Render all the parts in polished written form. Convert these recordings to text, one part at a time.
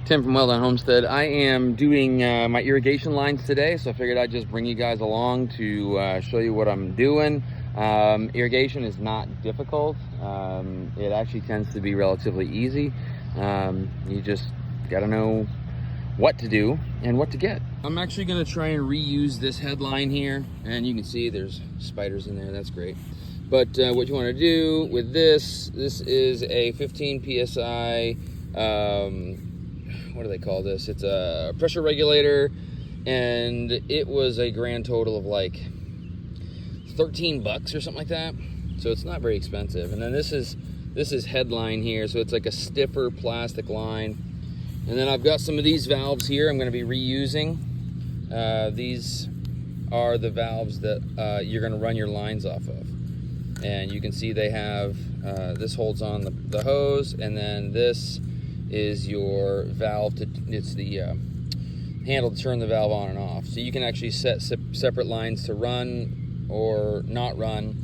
Tim from Well Done Homestead. I am doing my irrigation lines today, so I figured I'd just bring you guys along to show you what I'm doing. Irrigation is not difficult. It actually tends to be relatively easy. You just gotta know what to do and what to get. I'm actually gonna try and reuse this headline here, and you can see there's spiders in there. That's great. But what you want to do with this is a 15 psi. What do they call this? It's a pressure regulator, and it was a grand total of like 13 bucks or something like that. So it's not very expensive. And then this is headline here, so it's like a stiffer plastic line. And then I've got some of these valves here I'm going to be reusing. These are the valves that you're going to run your lines off of. And you can see they have, this holds on the hose, and then this is your valve it's the handle to turn the valve on and off. So you can actually set separate lines to run or not run,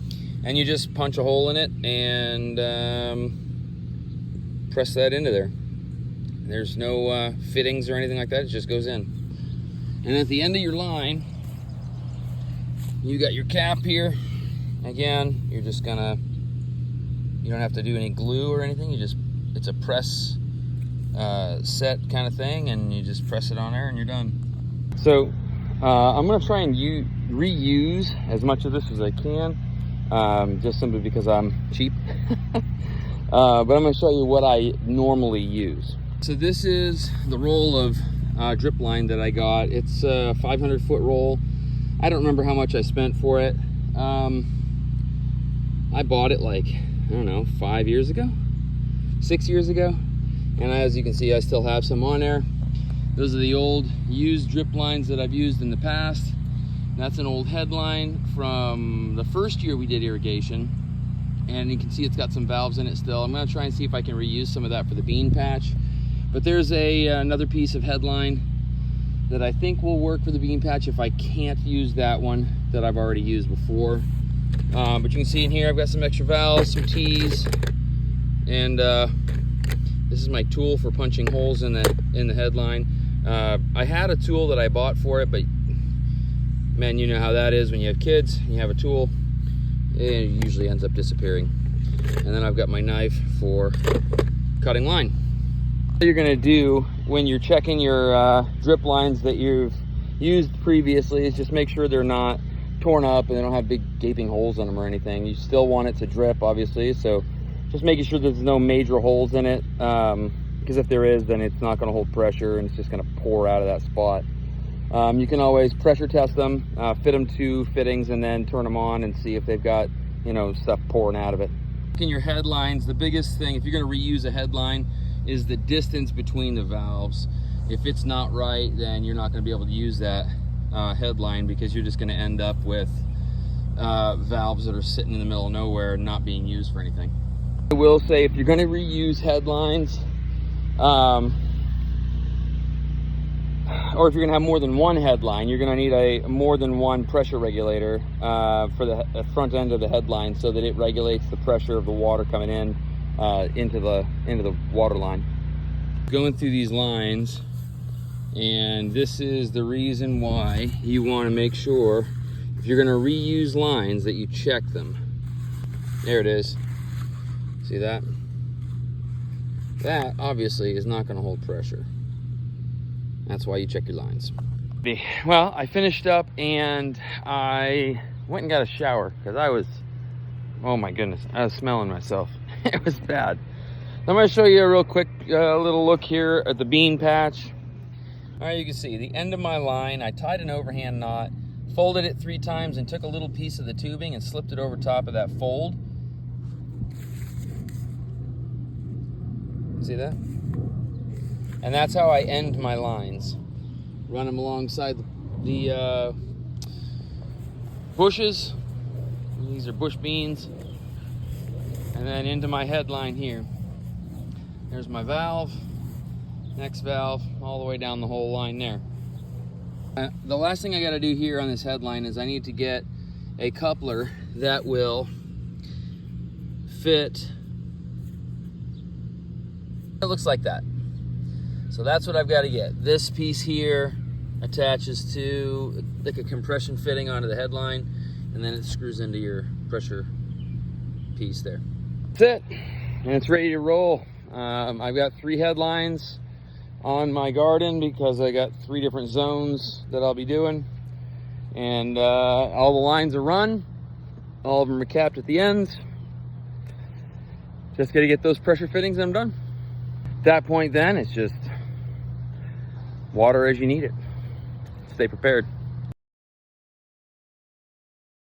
and you just punch a hole in it and press that into there. There's no fittings or anything like that, it just goes in. And at the end of your line, you got your cap here. Again, you're just gonna, you don't have to do any glue or anything, it's a press set kind of thing, and you just press it on there and you're done. So I'm gonna try and reuse as much of this as I can, just simply because I'm cheap. But I'm gonna show you what I normally use. So this is the roll of drip line that I got. It's a 500-foot roll. I don't remember how much I spent for it. I bought it like, I don't know, 5 years ago, 6 years ago. And as you can see, I still have some on there. Those are the old used drip lines that I've used in the past. That's an old headline from the first year we did irrigation. And you can see it's got some valves in it still. I'm gonna try and see if I can reuse some of that for the bean patch. But there's another piece of headline that I think will work for the bean patch if I can't use that one that I've already used before. But you can see in here I've got some extra valves, some T's, and this is my tool for punching holes in the headline. I had a tool that I bought for it, but man, you know how that is when you have kids and you have a tool, it usually ends up disappearing. And then I've got my knife for cutting line. What you're gonna do when you're checking your drip lines that you've used previously is just make sure they're not torn up and they don't have big gaping holes in them or anything. You still want it to drip, obviously, so just making sure there's no major holes in it, because if there is, then it's not going to hold pressure and it's just going to pour out of that spot. You can always pressure test them, fit them to fittings, and then turn them on and see if they've got, you know, stuff pouring out of it. In your headlines, the biggest thing, if you're going to reuse a headline, is the distance between the valves. If it's not right, then you're not going to be able to use that headline, because you're just going to end up with valves that are sitting in the middle of nowhere and not being used for anything. I will say, if you're going to reuse headlines, or if you're going to have more than one headline, you're going to need a more than one pressure regulator for the front end of the headline, so that it regulates the pressure of the water coming in into the water line. Going through these lines, and this is the reason why you want to make sure, if you're going to reuse lines, that you check them. There it is. See that? That obviously is not going to hold pressure. That's why you check your lines. Well, I finished up and I went and got a shower because I was, oh my goodness, I was smelling myself. It was bad. I'm going to show you a real quick little look here at the bean patch. All right, you can see the end of my line. I tied an overhand knot, folded it 3 times, and took a little piece of the tubing and slipped it over top of that fold. See that? And that's how I end my lines. Run them alongside the bushes. These are bush beans. And then into my headline here. There's my valve, next valve, all the way down the whole line there. The last thing I got to do here on this headline is I need to get a coupler that will fit. It looks like that. So that's what I've got to get. This piece here attaches to like a compression fitting onto the headline, and then it screws into your pressure piece there. That's it, and it's ready to roll. I've got 3 headlines on my garden because I got 3 different zones that I'll be doing, and all the lines are run. All of them are capped at the ends. Just got to get those pressure fittings and I'm done. At that point then, it's just water as you need it. Stay prepared.